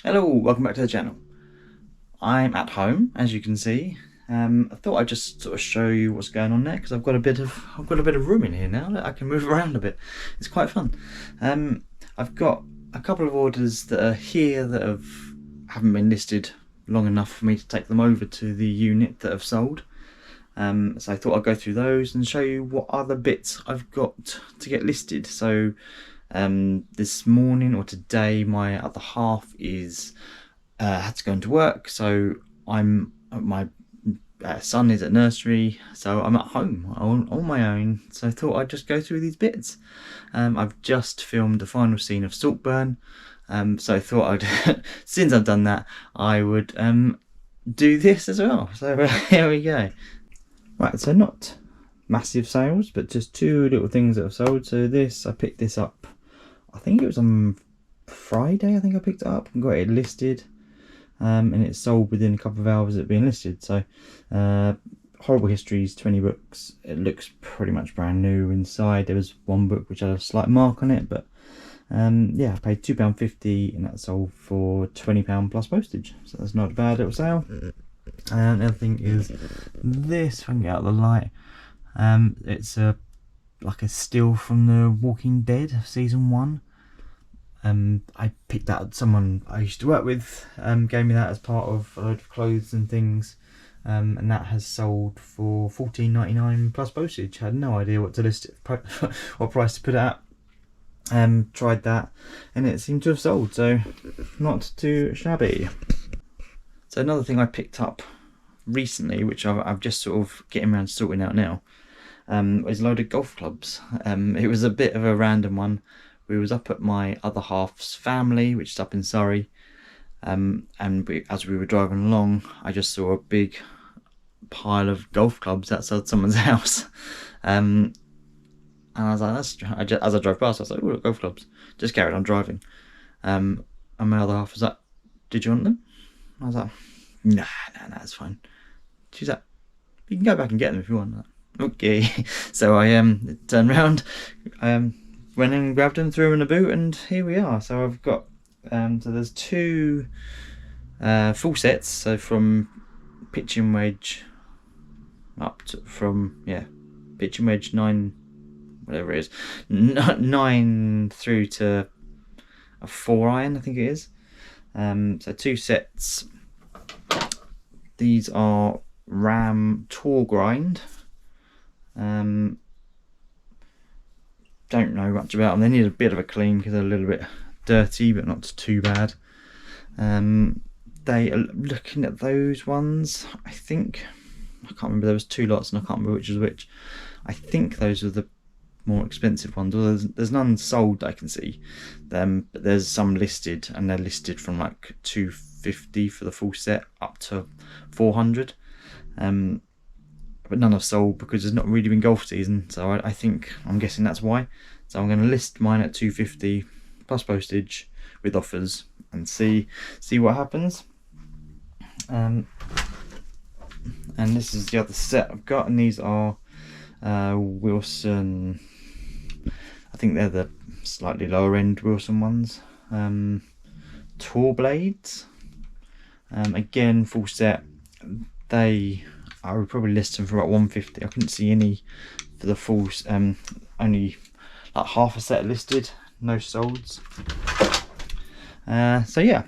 Hello, welcome back to the channel. I'm at home, as you can see. I thought I'd just sort of show you what's going on there because I've got a bit of room in here now that I can move around a bit. It's quite fun. I've got a couple of orders that are here that haven't been listed long enough for me to take them over to the unit that have sold. So I thought I'd go through those and show you what other bits I've got to get listed. So this morning or today, my other half is had to go into work, so my son is at nursery, so I'm at home on my own. So I thought I'd just go through these bits. I've just filmed the final scene of Saltburn, so I thought I'd since I've done that, I would do this as well. So here we go. Right, so not massive sales, but just two little things that have sold. So this, I picked this up, I think it was on Friday. I think I picked it up and got it listed, and it sold within a couple of hours of it being listed. So Horrible Histories, 20 books. It looks pretty much brand new inside. There was one book which had a slight mark on it, but yeah, I paid £2.50 and that sold for £20 plus postage, so that's not a bad little sale. And the other thing is this, if I can get out of the light, it's like a still from The Walking Dead season 1. I picked that up, someone I used to work with gave me that as part of a load of clothes and things, and that has sold for $14.99 plus postage. I had no idea what to list it, what price to put it at. Tried that and it seemed to have sold, so not too shabby. So another thing I picked up recently, which I've just sort of getting around to sorting out now, is a load of golf clubs. It was a bit of a random one. We was up at my other half's family, which is up in Surrey, and as we were driving along, I just saw a big pile of golf clubs outside someone's house, and I was like, as I drove past, I was like, oh, look, golf clubs. Just carried on driving, and my other half was like, did you want them? I was like, nah, it's fine. She's like, you can go back and get them if you want. Like, okay. So I turned around, went and grabbed them, threw them in the boot, and here we are. So I've got so there's two full sets. So from pitching wedge up to pitching wedge 9, whatever it is, 9 through to a 4 iron, I think it is. So two sets. These are Ram Tour Grind. Don't know much about them. They need a bit of a clean because they're a little bit dirty, but not too bad. They are looking at those ones. I think, I can't remember, there was 2 lots and I can't remember which was which. I think those are the more expensive ones. Well, there's none sold that I can see, but there's some listed, and they're listed from like $250 for the full set up to $400, but none have sold because there's not really been golf season. So I'm guessing that's why. So I'm going to list mine at $250 plus postage with offers and see what happens. And this is the other set I've got, and these are Wilson, I think they're the slightly lower end Wilson ones, Tour Blades. Again, full set. I would probably list them for about $150. I couldn't see any for the full, only like half a set listed, no solds. So yeah,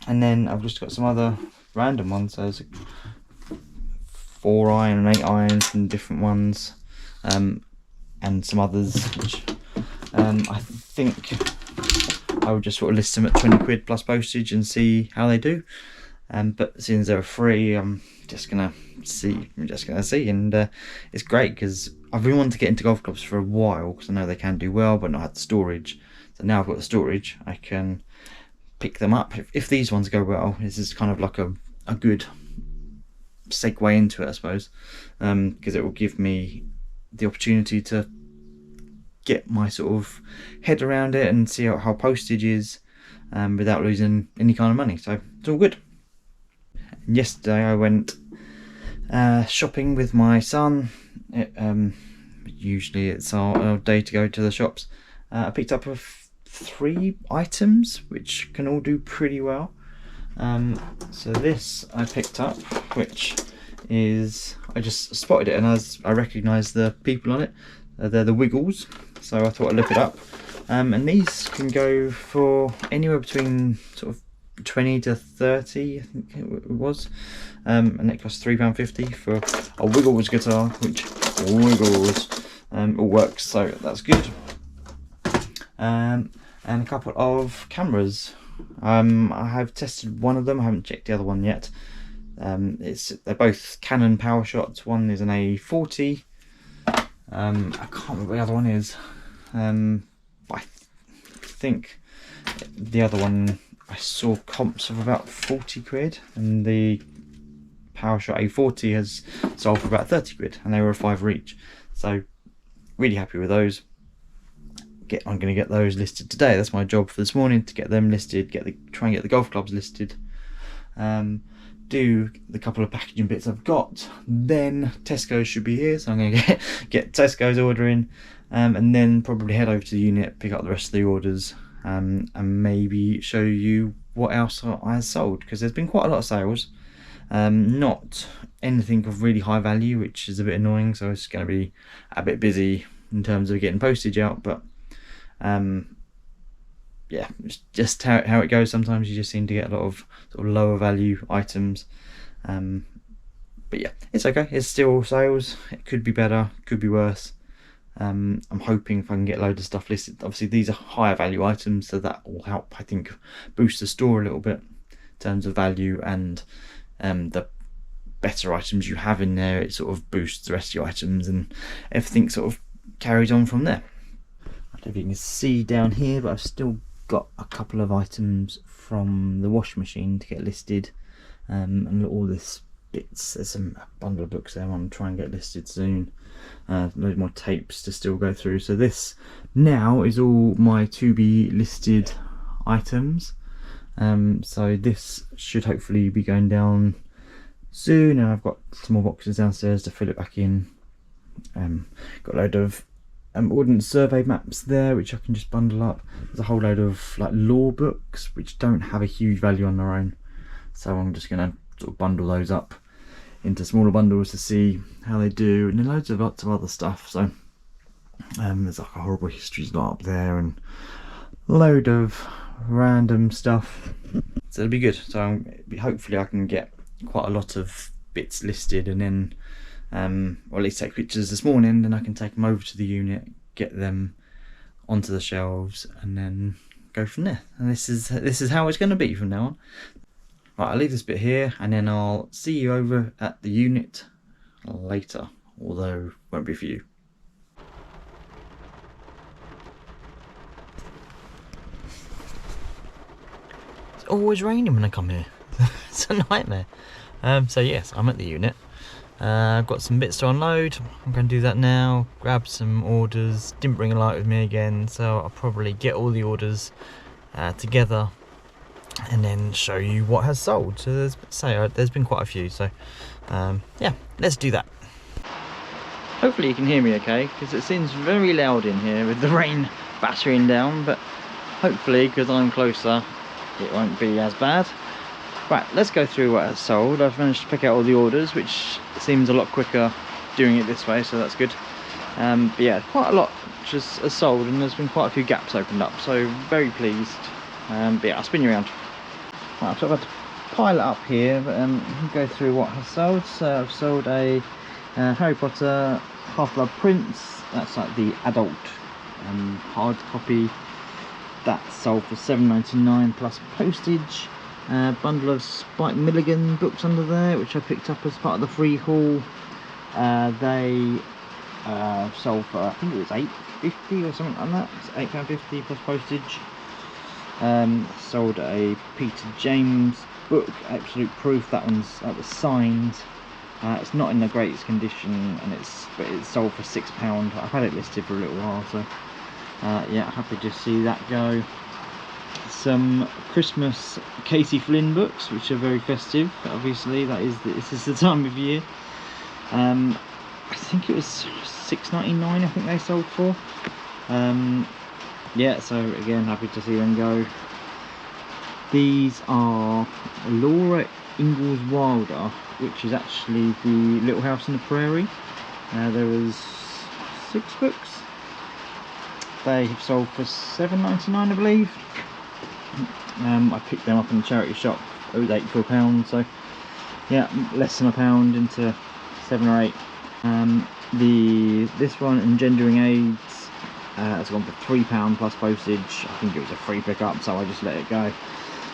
and then I've just got some other random ones. So there's 4 iron and 8 irons and different ones, and some others which I think I would just sort of list them at £20 plus postage and see how they do. But since they're free, I'm just gonna see, and it's great because I've been wanting to get into golf clubs for a while because I know they can do well, but not had the storage. So now I've got the storage, I can pick them up. If these ones go well, this is kind of like a good segue into it, I suppose, because it will give me the opportunity to get my sort of head around it and see how postage is, without losing any kind of money. So it's all good. Yesterday I went shopping with my son. Usually it's our day to go to the shops. I picked up a 3 items which can all do pretty well. So this I picked up, which is, I just spotted it and as I recognised the people on it, they're the Wiggles, so I thought I'd look it up. And these can go for anywhere between sort of 20 to 30, I think it was, and it costs £3.50 for a Wiggles guitar, which wiggles, all works, so that's good. And a couple of cameras. I have tested one of them, I haven't checked the other one yet. They're both Canon PowerShots. One is an A40. I can't remember what the other one is. I think the other one I saw comps of about 40 quid, and the PowerShot A40 has sold for about 30 quid, and they were a £5 each. So really happy with those. I'm going to get those listed today. That's my job for this morning, to get them listed, try and get the golf clubs listed, do the couple of packaging bits I've got. Then Tesco's should be here, so I'm going to get Tesco's order in, and then probably head over to the unit, pick up the rest of the orders, and maybe show you what else I sold, because there's been quite a lot of sales. Not anything of really high value, which is a bit annoying, so it's going to be a bit busy in terms of getting postage out, but yeah, it's just how it goes. Sometimes you just seem to get a lot of sort of lower value items, but yeah, it's okay. It's still sales. It could be better, could be worse. I'm hoping if I can get a load of stuff listed. Obviously these are higher value items, so that will help, I think, boost the store a little bit in terms of value, and the better items you have in there, it sort of boosts the rest of your items, and everything sort of carries on from there. I don't know if you can see down here, but I've still got a couple of items from the wash machine to get listed, and all this bits. There's a bundle of books there I want to try and get listed soon. Loads more tapes to still go through. So this now is all my to be listed items. So this should hopefully be going down soon, and I've got some more boxes downstairs to fill it back in. Got a load of ordnance survey maps there, which I can just bundle up. There's a whole load of like law books which don't have a huge value on their own, so I'm just going to sort of bundle those up into smaller bundles to see how they do, and then lots of other stuff. So there's like a horrible histories lot up there, and a load of random stuff, so it'll be good. So hopefully I can get quite a lot of bits listed, and then or at least take pictures this morning, then I can take them over to the unit, get them onto the shelves, and then go from there. And this is how it's going to be from now on. Right, I'll leave this bit here, and then I'll see you over at the unit later, although won't be for you. It's always raining when I come here. It's a nightmare. So yes, I'm at the unit. I've got some bits to unload. I'm going to do that now, grab some orders. Didn't bring a light with me again, so I'll probably get all the orders together and then show you what has sold. So there's been quite a few, so yeah, let's do that. Hopefully you can hear me okay, because it seems very loud in here with the rain battering down, but hopefully, because I'm closer, it won't be as bad. Right, let's go through what has sold. I've managed to pick out all the orders, which seems a lot quicker doing it this way, so that's good. But yeah, quite a lot just has sold, and there's been quite a few gaps opened up, so very pleased. But yeah, I'll spin you around. Right, so I've got to pile it up here, but go through what has sold. So I've sold a Harry Potter Half-Blood Prince. That's like the adult hard copy. That sold for £7.99 plus postage. Bundle of Spike Milligan books under there, which I picked up as part of the free haul. They sold for, I think it was £8.50 or something like that. It's £8.50 plus postage. Sold a Peter James book, Absolute Proof. That was signed. It's not in the greatest condition, but it's sold for £6. I've had it listed for a little while, so yeah, happy to see that go. Some Christmas Casey Flynn books, which are very festive. Obviously, this is the time of year. I think it was £6.99. I think they sold for. yeah, so again, happy to see them go. These are Laura Ingalls Wilder, which is actually the Little House on the Prairie. There was 6 books. They have sold for £7.99, I believe. I picked them up in the charity shop. It was £84, so yeah, less than £1 into 7 or 8. This one, Engendering AIDS, has gone for £3 plus postage. I think it was a free pickup, so I just let it go.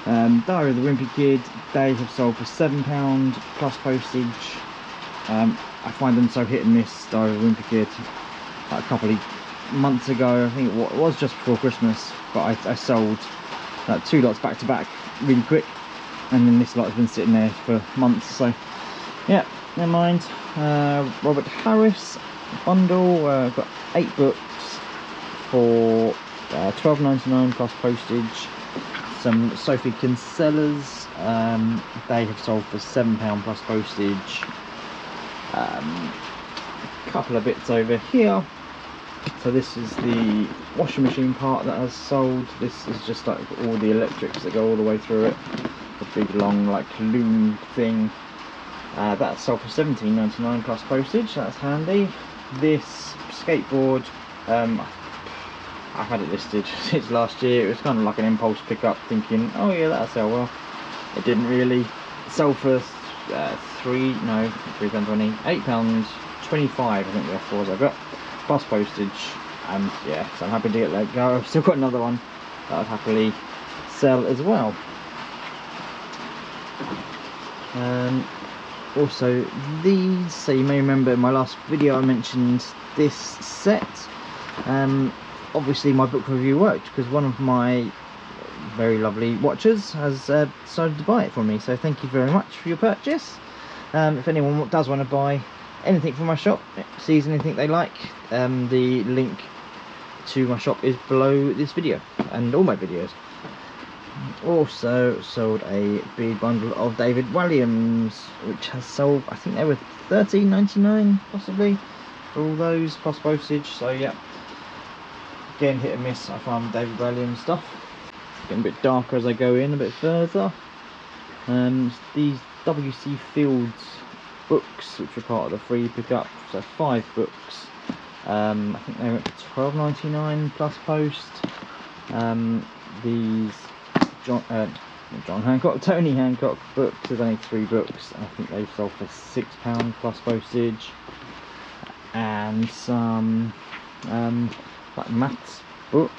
Diary of the Wimpy Kid, they have sold for £7 plus postage. I find them so hit and miss. Diary of the Wimpy Kid, like a couple of months ago, I think it was just before Christmas, but I sold 2 lots back to back really quick, and then this lot has been sitting there for months, so yeah, never mind. Robert Harris bundle, got 8 books for £12.99 plus postage. Some Sophie Kinsella's, they have sold for £7 plus postage. A couple of bits over here. So this is the washing machine part that has sold. This is just like all the electrics that go all the way through it. The big long like loom thing. That's sold for £17.99 plus postage. That's handy. This skateboard, I've had it listed since last year. It was kind of like an impulse pickup, thinking, oh yeah, that'll sell well. It didn't really. It sold for £8.25, I think the offer was I got, plus postage, and yeah, so I'm happy to get let go. I've still got another one that I'd happily sell as well. Also these, so you may remember in my last video I mentioned this set. Obviously my book review worked because one of my very lovely watchers has decided to buy it for me, so thank you very much for your purchase. If anyone does want to buy anything from my shop, sees anything they like, the link to my shop is below this video and all my videos. Also sold a big bundle of David Williams, which has sold, I think they were £13.99 possibly for all those plus postage, so yeah, again hit and miss. I find David Williams stuff. It's getting a bit darker as I go in a bit further. These W.C. Fields books, which are part of the free pickup, so 5 books. I think they went for £12.99 plus post. These Tony Hancock books, there's only 3 books. I think they sold for £6 plus postage. And some like maths books.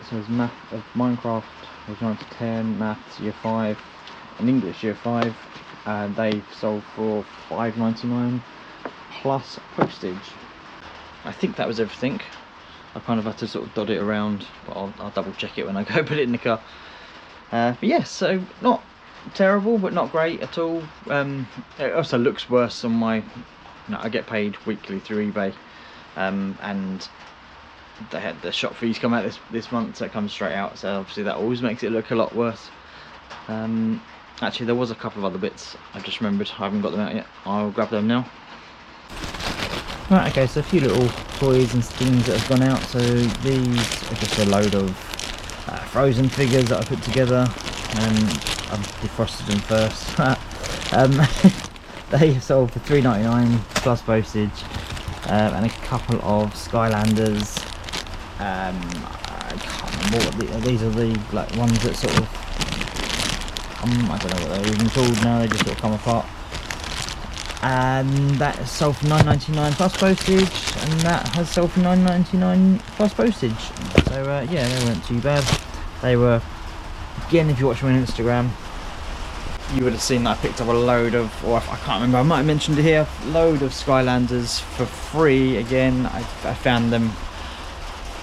So there's math of Minecraft, age 9 to 10, maths year 5, and English year 5. And they've sold for £5.99 plus postage. I think that was everything. I kind of had to sort of dot it around, but I'll double check it when I go put it in the car. But yeah, so not terrible, but not great at all. It also looks worse on my, I get paid weekly through eBay, and they had the shop fees come out this month, so it comes straight out, so obviously that always makes it look a lot worse. Actually there was a couple of other bits I just remembered, I haven't got them out yet. I'll grab them now. Right, okay, so a few little toys and things that have gone out. So these are just a load of Frozen figures that I put together, and I've defrosted them first. They sold for £3.99 plus postage, and a couple of Skylanders. I can't remember what these are, the like ones that sort of I don't know what they're even called now, they just sort of come apart. And that is sold for £9.99 plus postage, and that has sold for £9.99 plus postage. So yeah, they weren't too bad. They were, again, if you watch me on Instagram, you would have seen that I picked up a load of, or I can't remember, I might have mentioned it here, load of Skylanders for free. Again, I found them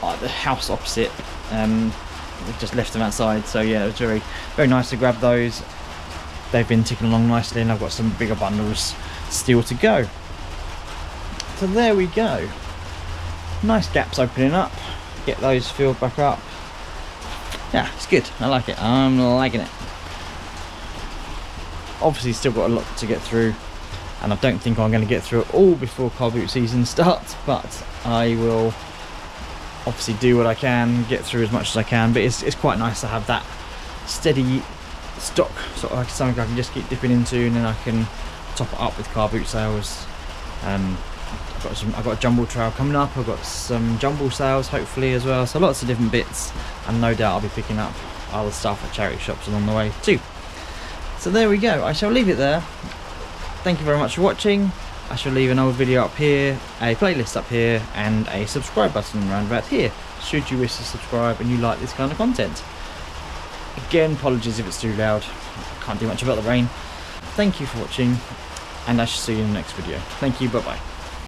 at the house opposite. We just left them outside, so yeah, it was very, very nice to grab those. They've been ticking along nicely, and I've got some bigger bundles still to go. So there we go. Nice gaps opening up. Get those filled back up. Yeah, it's good. I like it. I'm liking it. Obviously, still got a lot to get through, and I don't think I'm going to get through it all before Carboot season starts. But I will obviously do what I can, get through as much as I can, but it's quite nice to have that steady stock, sort of like something I can just keep dipping into, and then I can top it up with Carboot sales. I've got a jumble trail coming up, I've got some jumble sales hopefully as well, so lots of different bits, and no doubt I'll be picking up other stuff at charity shops along the way too. So there we go, I shall leave it there. Thank you very much for watching. I shall leave an old video up here, a playlist up here, and a subscribe button around about here, should you wish to subscribe and you like this kind of content. Again, apologies if it's too loud, I can't do much about the rain. Thank you for watching, and I shall see you in the next video. Thank you, bye bye.